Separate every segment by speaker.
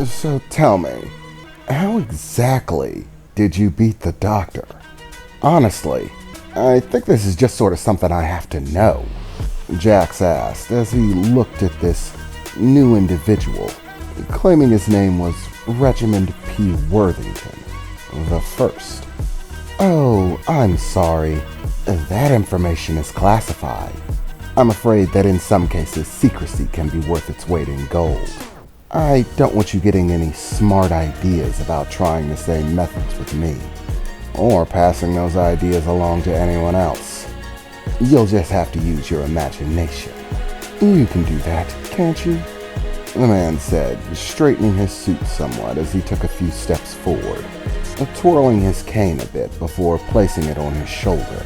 Speaker 1: So tell me, how exactly did you beat the doctor? Honestly, I think this is just sort of something I have to know, Jax asked as he looked at this new individual, claiming his name was Reginald P. Worthington the First. Oh, I'm sorry. That information is classified. I'm afraid that in some cases secrecy can be worth its weight in gold. I don't want you getting any smart ideas about trying the same methods with me, or passing those ideas along to anyone else. You'll just have to use your imagination. You can do that, can't you? The man said, straightening his suit somewhat as he took a few steps forward, twirling his cane a bit before placing it on his shoulder.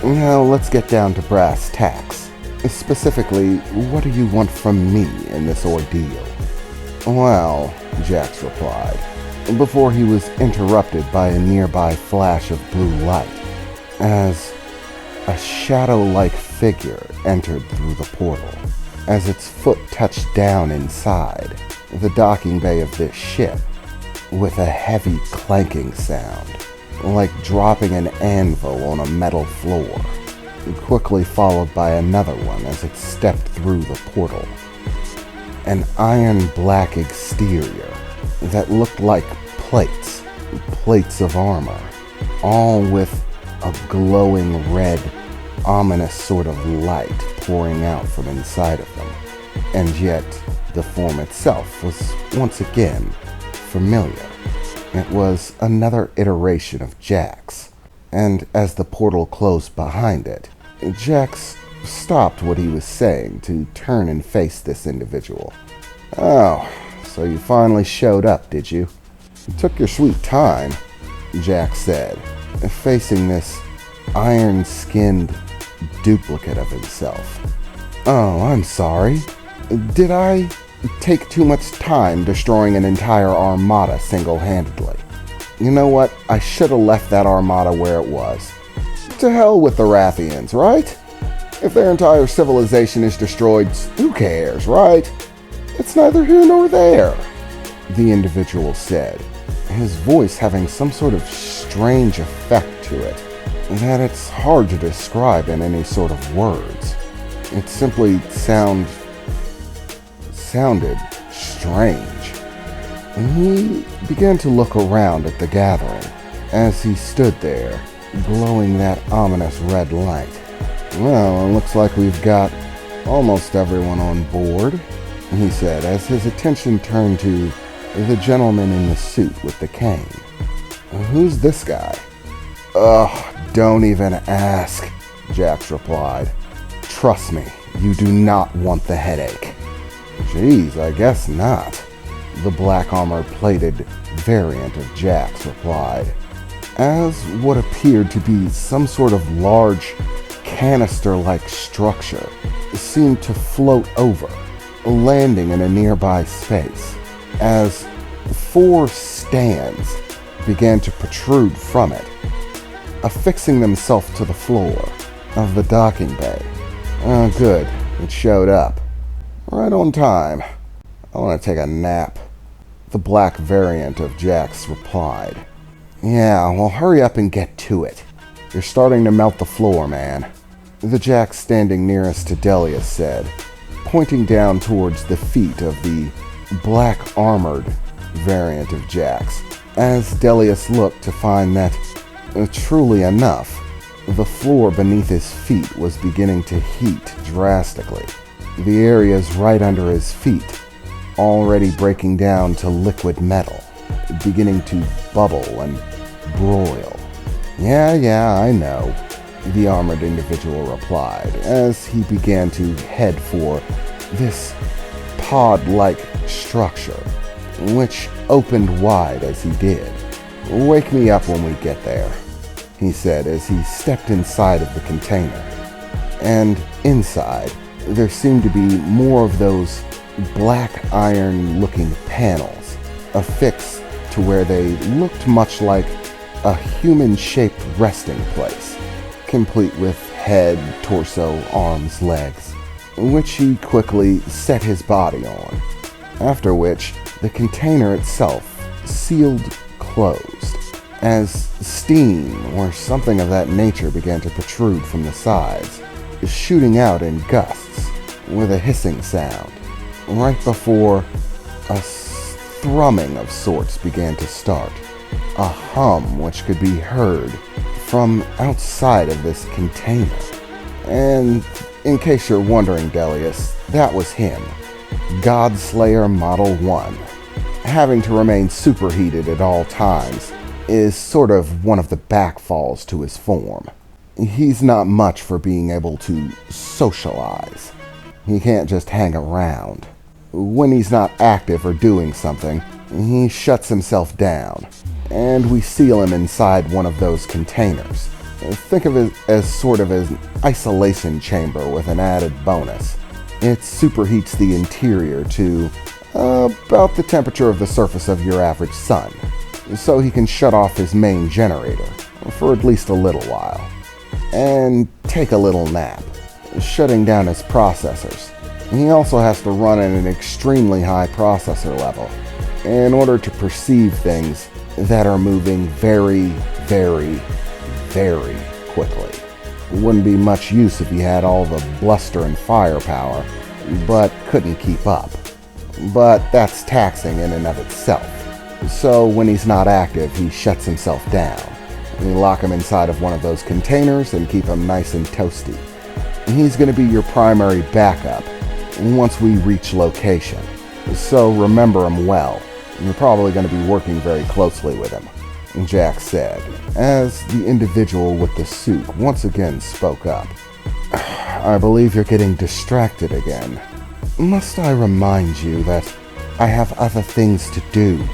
Speaker 1: Now let's get down to brass tacks. Specifically, what do you want from me in this ordeal? Well, Jax replied, before he was interrupted by a nearby flash of blue light, as a shadow-like figure entered through the portal. As its foot touched down inside the docking bay of this ship, with a heavy clanking sound, like dropping an anvil on a metal floor, quickly followed by another one as it stepped through the portal. An iron-black exterior that looked like plates of armor, all with a glowing red, ominous sort of light pouring out from inside of them. And yet, the form itself was once again familiar. It was another iteration of Jax, and as the portal closed behind it, Jax stopped what he was saying to turn and face this individual. Oh, so you finally showed up, did you? You took your sweet time, Jax said, facing this iron-skinned duplicate of himself. Oh, I'm sorry. Did I take too much time destroying an entire armada single-handedly? You know what? I should have left that armada where it was. To hell with the Rathians, right? If their entire civilization is destroyed, who cares, right? It's neither here nor there, the individual said, his voice having some sort of strange effect to it that it's hard to describe in any sort of words. It simply sounded strange. And he began to look around at the gathering as he stood there, glowing that ominous red light. Well, it looks like we've got almost everyone on board, he said as his attention turned to the gentleman in the suit with the cane. Who's this guy? Ugh, don't even ask, Jax replied. Trust me, you do not want the headache. Geez, I guess not, the black armor-plated variant of Jax replied, as what appeared to be some sort of large canister-like structure seemed to float over, landing in a nearby space, as 4 stands began to protrude from it, affixing themselves to the floor of the docking bay. Oh, good, it showed up. Right on time. I want to take a nap, the black variant of Jax replied. Yeah, well, hurry up and get to it. You're starting to melt the floor, man, the Jax standing nearest to Delius said, pointing down towards the feet of the black armored variant of Jax, as Delius looked to find that, truly enough, the floor beneath his feet was beginning to heat drastically. The areas right under his feet already breaking down to liquid metal, beginning to bubble and broil. Yeah, I know, the armored individual replied as he began to head for this pod-like structure, which opened wide as he did. Wake me up when we get there, he said as he stepped inside of the container. And inside, there seemed to be more of those black iron-looking panels affixed to where they looked much like a human-shaped resting place, complete with head, torso, arms, legs, which he quickly set his body on, after which The container itself sealed closed, as steam or something of that nature began to protrude from the sides, shooting out in gusts with a hissing sound, right before a thrumming of sorts began to start, a hum which could be heard from outside of this container. And in case you're wondering, Delius, that was him, Godslayer Model 1. Having to remain superheated at all times is sort of one of the backfalls to his form. He's not much for being able to socialize. He can't just hang around. When he's not active or doing something, he shuts himself down, and we seal him inside one of those containers. Think of it as sort of an isolation chamber with an added bonus. It superheats the interior to about the temperature of the surface of your average sun, so he can shut off his main generator for at least a little while, and take a little nap, shutting down his processors. He also has to run at an extremely high processor level in order to perceive things that are moving very, very, very quickly. Wouldn't be much use if he had all the bluster and firepower, but couldn't keep up. But that's taxing in and of itself. So when he's not active, he shuts himself down. We lock him inside of one of those containers and keep him nice and toasty. He's going to be your primary backup once we reach location. So remember him well. You're probably going to be working very closely with him, Jack said, as the individual with the suit once again spoke up. I believe you're getting distracted again. Must I remind you that I have other things to do?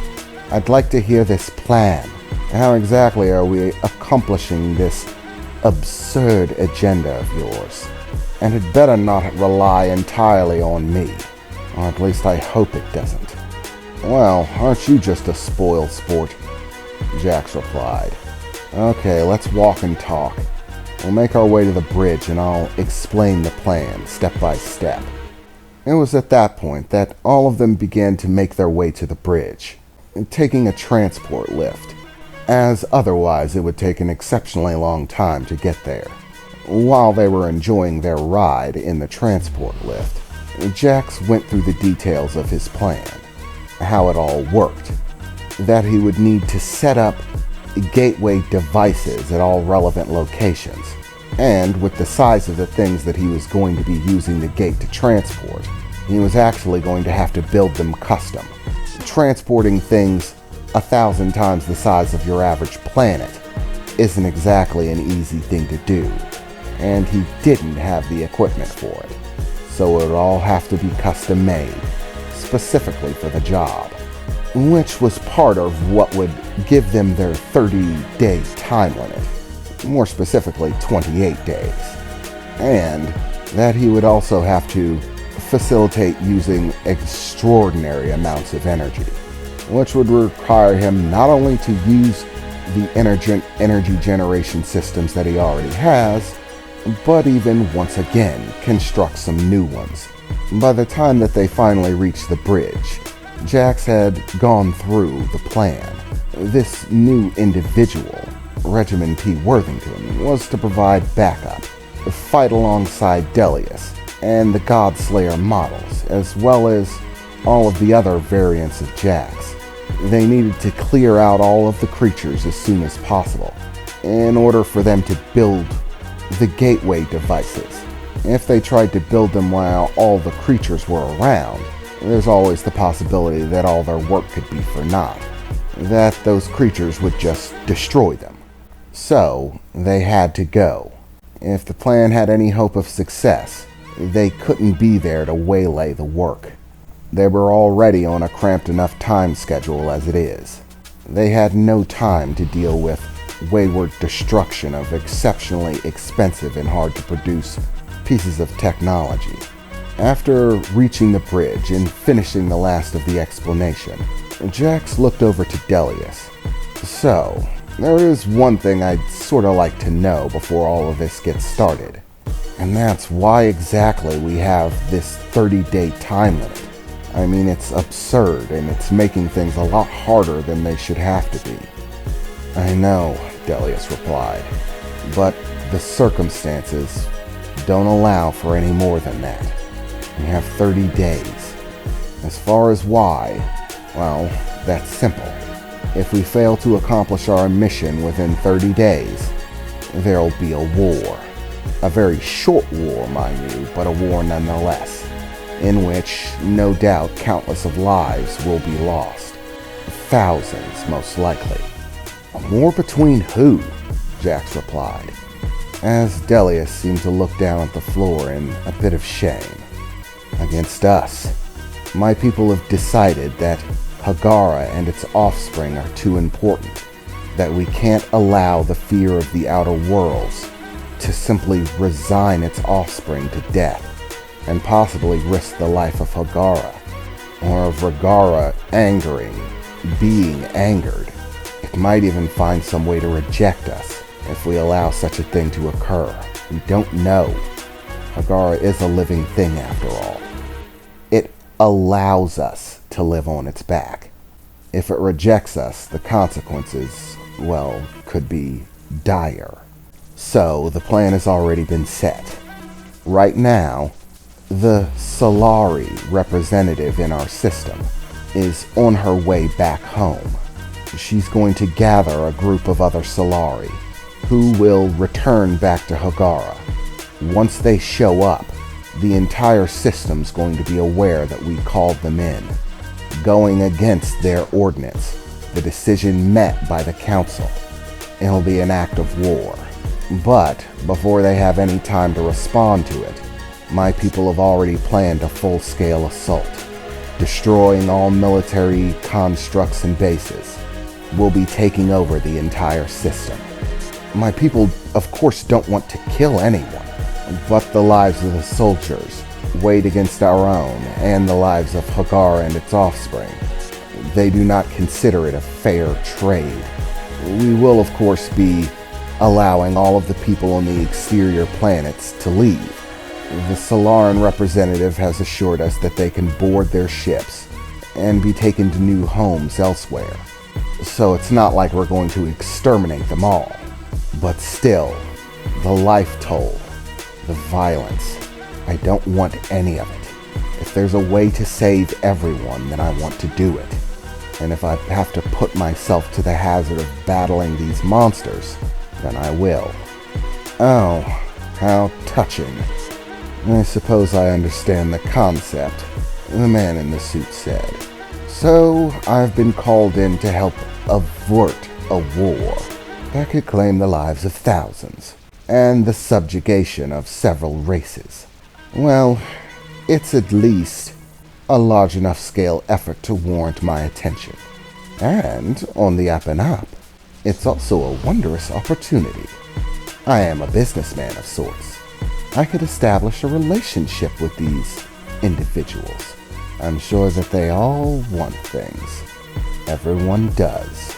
Speaker 1: I'd like to hear this plan. How exactly are we accomplishing this absurd agenda of yours? And it better not rely entirely on me. Or at least I hope it doesn't. Well, aren't you just a spoiled sport? Jax replied. Okay, let's walk and talk. We'll make our way to the bridge and I'll explain the plan step by step. It was at that point that all of them began to make their way to the bridge, taking a transport lift, as otherwise it would take an exceptionally long time to get there. While they were enjoying their ride in the transport lift, Jax went through the details of his plan, how it all worked, that he would need to set up gateway devices at all relevant locations, and with the size of the things that he was going to be using the gate to transport, he was actually going to have to build them custom. Transporting things 1,000 times the size of your average planet isn't exactly an easy thing to do, and he didn't have the equipment for it, so it would all have to be custom made, specifically for the job, which was part of what would give them their 30-day time limit, more specifically 28 days, and that he would also have to facilitate using extraordinary amounts of energy, which would require him not only to use the energy generation systems that he already has, but even once again construct some new ones. By the time that they finally reached the bridge, Jax had gone through the plan. This new individual, Regimen P. Worthington, was to provide backup, fight alongside Delius and the Godslayer models, as well as all of the other variants of Jax. They needed to clear out all of the creatures as soon as possible in order for them to build the gateway devices. If they tried to build them while all the creatures were around, there's always the possibility that all their work could be for naught, that those creatures would just destroy them. So, they had to go. If the plan had any hope of success, they couldn't be there to waylay the work. They were already on a cramped enough time schedule as it is. They had no time to deal with wayward destruction of exceptionally expensive and hard-to-produce pieces of technology. After reaching the bridge and finishing the last of the explanation, Jax looked over to Delius. So, there is one thing I'd sorta like to know before all of this gets started, and that's why exactly we have this 30-day time limit. I mean, it's absurd, and it's making things a lot harder than they should have to be. I know, Delius replied, but the circumstances don't allow for any more than that. We have 30 days. As far as why, well, that's simple. If we fail to accomplish our mission within 30 days, there'll be a war. A very short war, mind you, but a war nonetheless, in which, no doubt, countless of lives will be lost. Thousands, most likely. A war between who? Jax replied, as Delius seemed to look down at the floor in a bit of shame. Against us. My people have decided that Hagara and its offspring are too important, that we can't allow the fear of the outer worlds to simply resign its offspring to death, and possibly risk the life of Hagara, or of Hagara being angered. It might even find some way to reject us if we allow such a thing to occur. We don't know. Hagara is a living thing after all. It allows us to live on its back. If it rejects us, the consequences, well, could be dire. So, the plan has already been set. Right now, the Solari representative in our system is on her way back home. She's going to gather a group of other Solari who will return back to Hagara. Once they show up, the entire system's going to be aware that we called them in, going against their ordinance, the decision met by the Council. It'll be an act of war. But before they have any time to respond to it, my people have already planned a full-scale assault, destroying all military constructs and bases. We'll be taking over the entire system. My people, of course, don't want to kill anyone, but the lives of the soldiers, weighed against our own, and the lives of Hagara and its offspring. They do not consider it a fair trade. We will, of course, be allowing all of the people on the exterior planets to leave. The Solaran representative has assured us that they can board their ships and be taken to new homes elsewhere. So it's not like we're going to exterminate them all. But still, the life toll, the violence, I don't want any of it. If there's a way to save everyone, then I want to do it. And if I have to put myself to the hazard of battling these monsters, then I will. Oh, how touching. I suppose I understand the concept, the man in the suit said. So, I've been called in to help avert a war that could claim the lives of thousands, and the subjugation of several races. Well, it's at least a large enough scale effort to warrant my attention. And, on the up and up, it's also a wondrous opportunity. I am a businessman of sorts. I could establish a relationship with these individuals. I'm sure that they all want things. Everyone does.